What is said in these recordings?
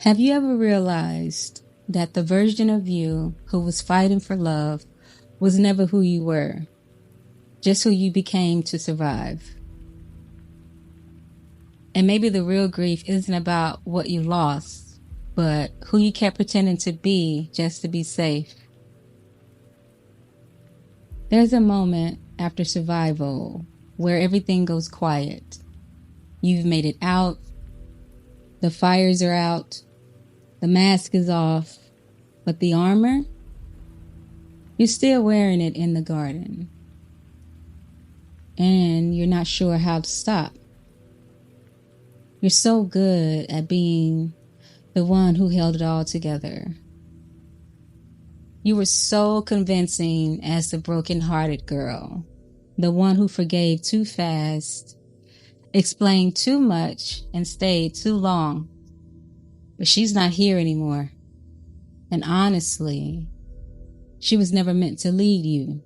Have you ever realized that the version of you who was fighting for love was never who you were, just who you became to survive? And maybe the real grief isn't about what you lost, but who you kept pretending to be just to be safe. There's a moment after survival where everything goes quiet. You've made it out, the fires are out, the mask is off, but the armor, you're still wearing it in the garden. And you're not sure how to stop. You're so good at being the one who held it all together. You were so convincing as the brokenhearted girl, the one who forgave too fast, explained too much, and stayed too long. But she's not here anymore. And honestly, she was never meant to lead you.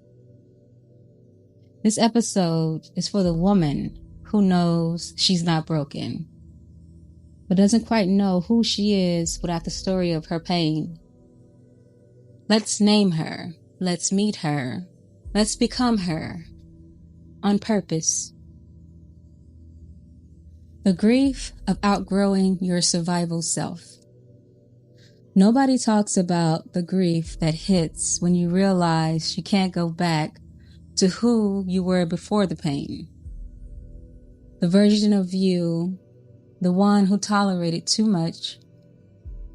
This episode is for the woman who knows she's not broken, but doesn't quite know who she is without the story of her pain. Let's name her. Let's meet her. Let's become her. On purpose. The grief of outgrowing your survival self. Nobody talks about the grief that hits when you realize you can't go back to who you were before the pain. The version of you, the one who tolerated too much,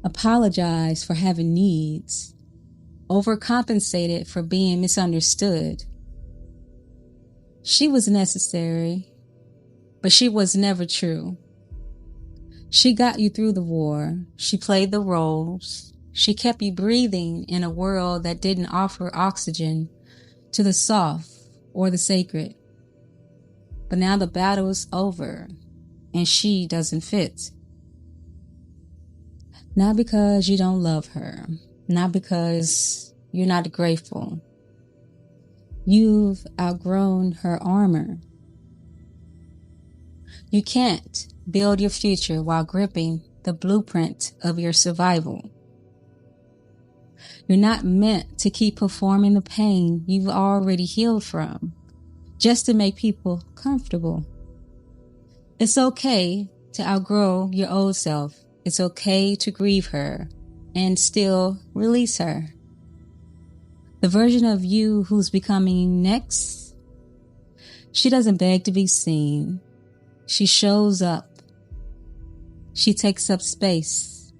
apologized for having needs, overcompensated for being misunderstood. She was necessary, but she was never true. She got you through the war. She played the roles. She kept you breathing in a world that didn't offer oxygen to the soft or the sacred. But now the battle is over, and she doesn't fit. Not because you don't love her, not because you're not grateful. You've outgrown her armor. You can't build your future while gripping the blueprint of your survival. You're not meant to keep performing the pain you've already healed from, just to make people comfortable. It's okay to outgrow your old self. It's okay to grieve her and still release her. The version of you who's becoming next, she doesn't beg to be seen. She shows up. She takes up space.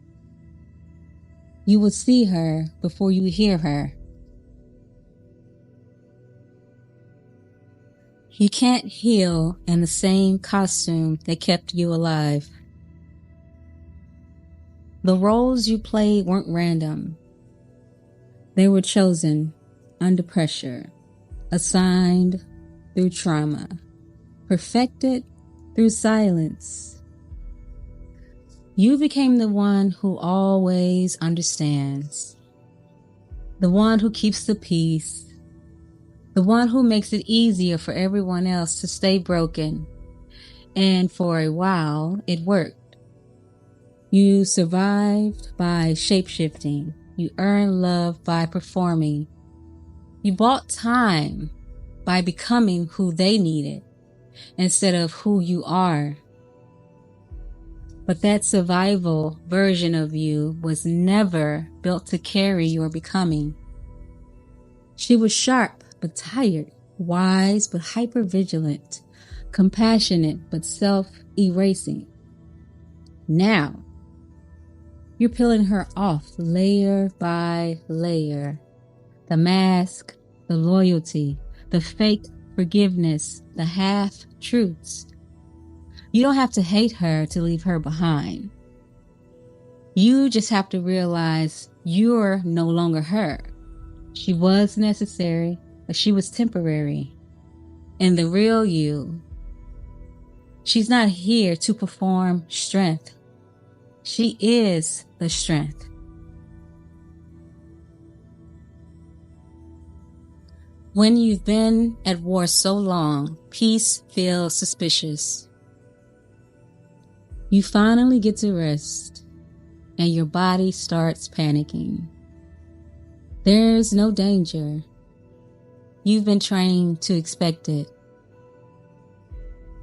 You will see her before you hear her. You can't heal in the same costume that kept you alive. The roles you played weren't random. They were chosen under pressure, assigned through trauma, perfected through silence. You became the one who always understands, the one who keeps the peace, the one who makes it easier for everyone else to stay broken. And for a while, it worked. You survived by shapeshifting. You earned love by performing. You bought time by becoming who they needed instead of who you are. But that survival version of you was never built to carry your becoming. She was sharp but tired, wise but hypervigilant, compassionate but self-erasing. Now, you're peeling her off layer by layer. The mask, the loyalty, the fake forgiveness, the half-truths. You don't have to hate her to leave her behind. You just have to realize you're no longer her. She was necessary, but she was temporary. And the real you, she's not here to perform strength. She is the strength. When you've been at war so long, peace feels suspicious. You finally get to rest. and your body starts panicking. There's no danger. You've been trained to expect it.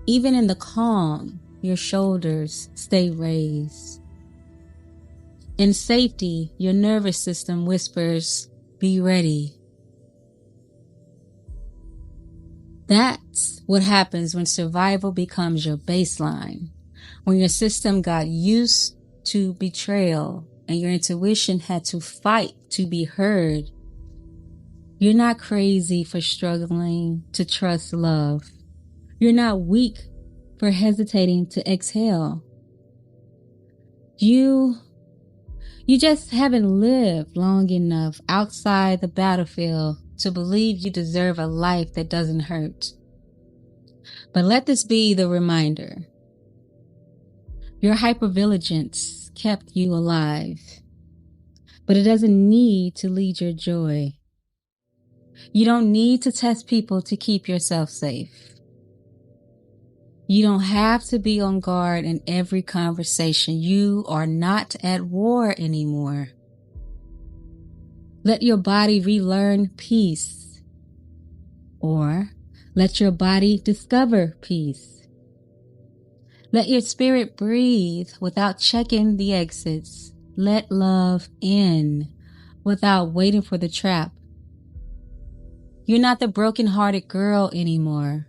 Even in the calm, your shoulders stay raised. In safety, your nervous system whispers, "Be ready." That's what happens when survival becomes your baseline. When your system got used to betrayal and your intuition had to fight to be heard. You're not crazy for struggling to trust love. You're not weak for hesitating to exhale. You just haven't lived long enough outside the battlefield to believe you deserve a life that doesn't hurt. But let this be the reminder. Your hypervigilance kept you alive, but it doesn't need to lead your joy. You don't need to test people to keep yourself safe. You don't have to be on guard in every conversation. You are not at war anymore. Let your body relearn peace, or let your body discover peace. Let your spirit breathe without checking the exits. Let love in without waiting for the trap. You're not the brokenhearted girl anymore.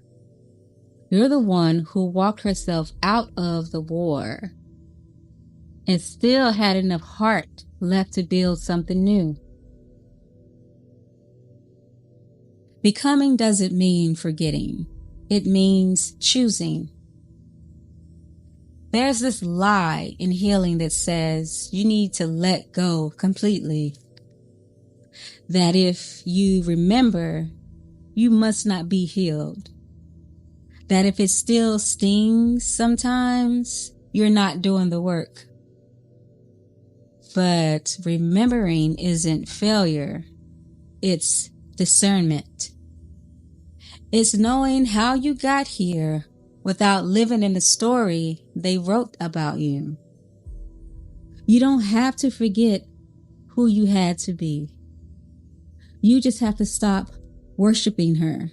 You're the one who walked herself out of the war and still had enough heart left to build something new. Becoming doesn't mean forgetting. It means choosing. There's this lie in healing that says you need to let go completely. That if you remember, you must not be healed. That if it still stings sometimes, you're not doing the work. But remembering isn't failure. It's discernment. It's knowing how you got here without living in the story they wrote about you. You don't have to forget who you had to be. You just have to stop worshiping her.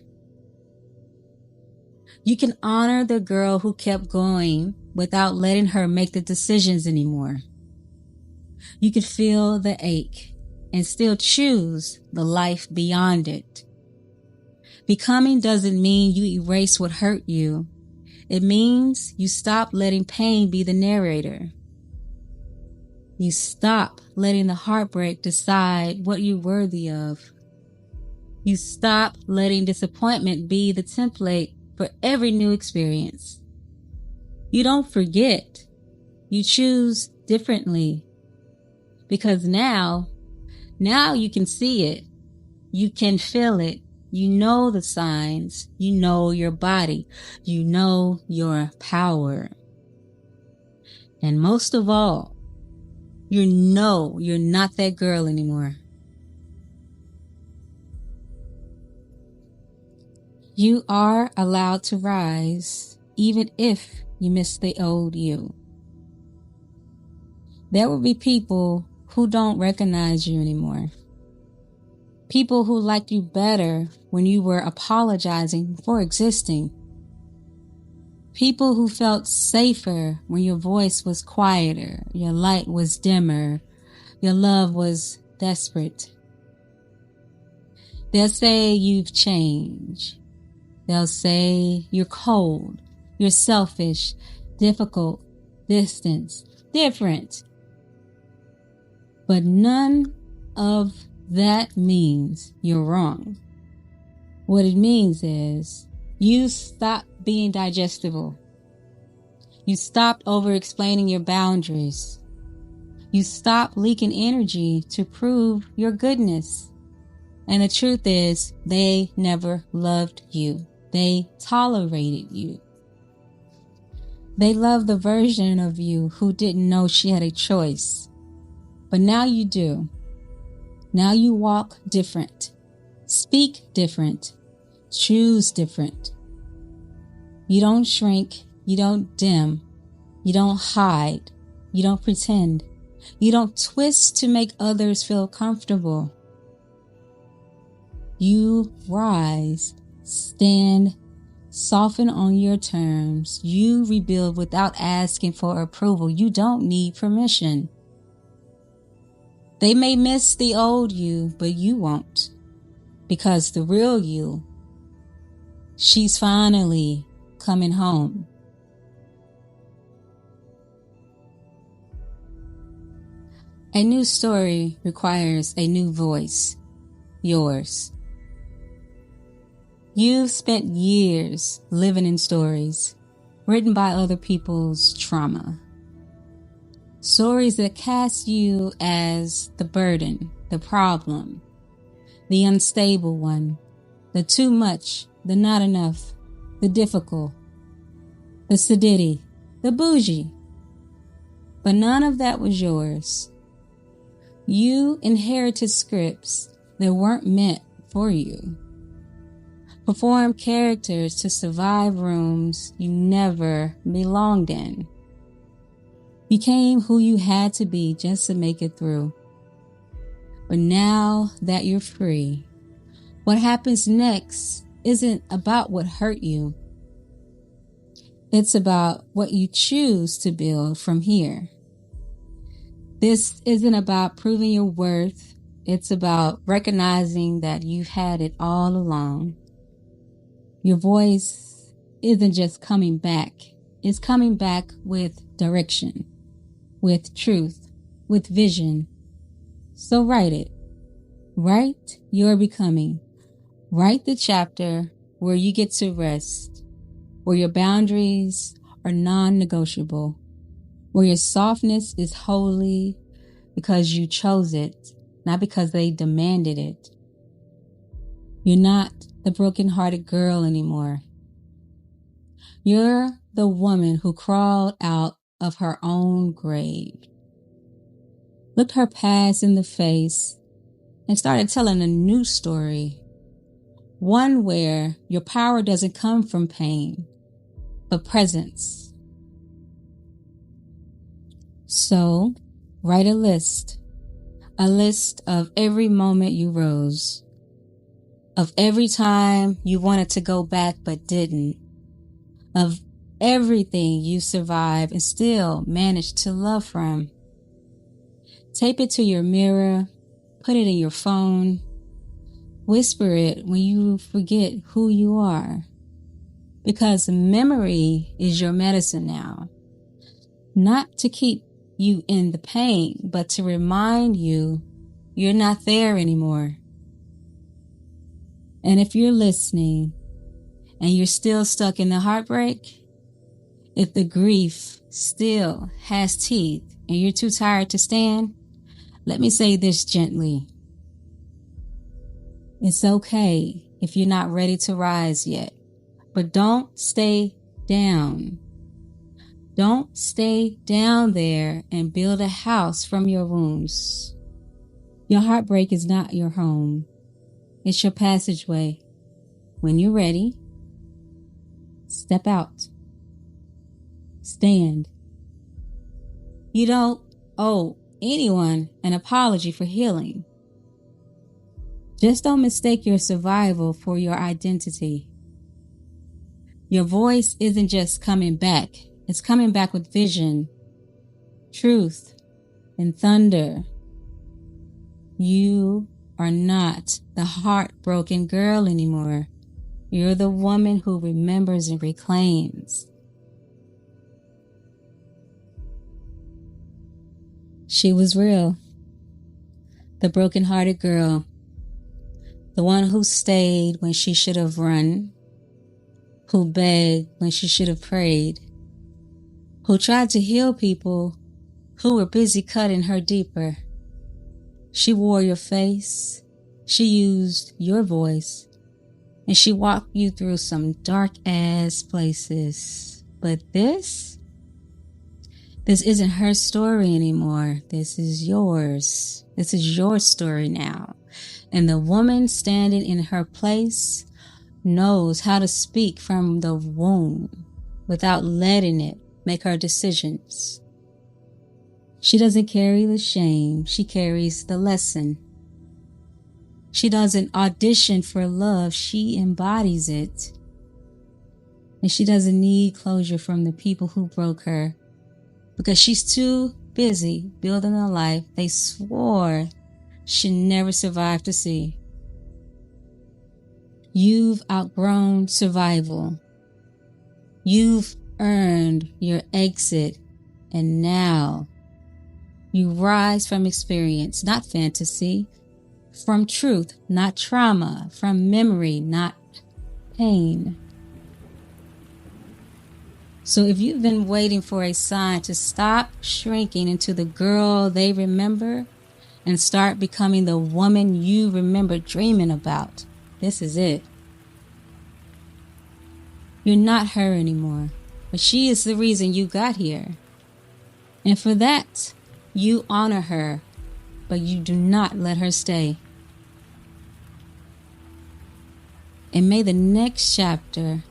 You can honor the girl who kept going without letting her make the decisions anymore. You can feel the ache and still choose the life beyond it. Becoming doesn't mean you erase what hurt you. It means you stop letting pain be the narrator. You stop letting the heartbreak decide what you're worthy of. You stop letting disappointment be the template for every new experience. You don't forget. You choose differently. Because now you can see it. You can feel it. You know the signs. You know your body. You know your power. And most of all, you know you're not that girl anymore. You are allowed to rise, even if you miss the old you. There will be people who don't recognize you anymore. People who liked you better when you were apologizing for existing. People who felt safer when your voice was quieter, your light was dimmer, your love was desperate. They'll say you've changed. They'll say you're cold, you're selfish, difficult, distant, different. But none of that means you're wrong. What it means is you stopped being digestible. You stopped over-explaining your boundaries. You stopped leaking energy to prove your goodness. And the truth is, they never loved you. They tolerated you. They loved the version of you who didn't know she had a choice. But now you do. Now you walk different, speak different, choose different. You don't shrink, you don't dim, you don't hide, you don't pretend. You don't twist to make others feel comfortable. You rise, stand, soften on your terms. You rebuild without asking for approval. You don't need permission. They may miss the old you, but you won't. Because the real you, she's finally coming home. A new story requires a new voice, yours. You've spent years living in stories written by other people's trauma. Stories that cast you as the burden, the problem, the unstable one, the too much, the not enough, the difficult, the sedity, the bougie. But none of that was yours. You inherited scripts that weren't meant for you. Performed characters to survive rooms you never belonged in. Became who you had to be just to make it through. But now that you're free, what happens next isn't about what hurt you. It's about what you choose to build from here. This isn't about proving your worth. It's about recognizing that you've had it all along. Your voice isn't just coming back. It's coming back with direction, with truth, with vision. So write it. Write your becoming. Write the chapter where you get to rest, where your boundaries are non-negotiable, where your softness is holy because you chose it, not because they demanded it. You're not the brokenhearted girl anymore. You're the woman who crawled out of her own grave, looked her past in the face, and started telling a new story. One where your power doesn't come from pain, but presence. So, write a list of every moment you rose, of every time you wanted to go back but didn't, of everything you survived and still managed to love from. Tape it to your mirror, put it in your phone, whisper it when you forget who you are. Because memory is your medicine now. Not to keep you in the pain, but to remind you you're not there anymore. And if you're listening and you're still stuck in the heartbreak, if the grief still has teeth and you're too tired to stand, let me say this gently. It's okay if you're not ready to rise yet, but don't stay down. Don't stay down there and build a house from your wounds. Your heartbreak is not your home. It's your passageway. When you're ready, step out. Stand. You don't owe anyone an apology for healing. Just don't mistake your survival for your identity. Your voice isn't just coming back. It's coming back with vision, truth, and thunder. You are not the heartbroken girl anymore. You're the woman who remembers and reclaims. She was real. The brokenhearted girl. The one who stayed when she should have run. Who begged when she should have prayed. Who tried to heal people who were busy cutting her deeper. She wore your face. She used your voice. And she walked you through some dark-ass places. But this isn't her story anymore. This is yours. This is your story now. And the woman standing in her place knows how to speak from the wound without letting it make her decisions. She doesn't carry the shame, she carries the lesson. She doesn't audition for love, she embodies it. And she doesn't need closure from the people who broke her because she's too busy building a life they swore she'd never survive to see. You've outgrown survival. You've earned your exit, and now you rise from experience, not fantasy, from truth, not trauma, from memory, not pain. So if you've been waiting for a sign to stop shrinking into the girl they remember and start becoming the woman you remember dreaming about, this is it. You're not her anymore, but she is the reason you got here. And for that, you honor her, but you do not let her stay. And may the next chapter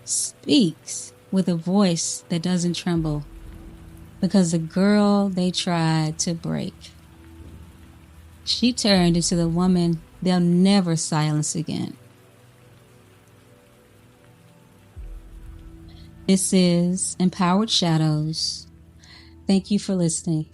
speaks with a voice that doesn't tremble, because the girl they tried to break, she turned into the woman they'll never silence again. This is Empowered Shadows. Thank you for listening.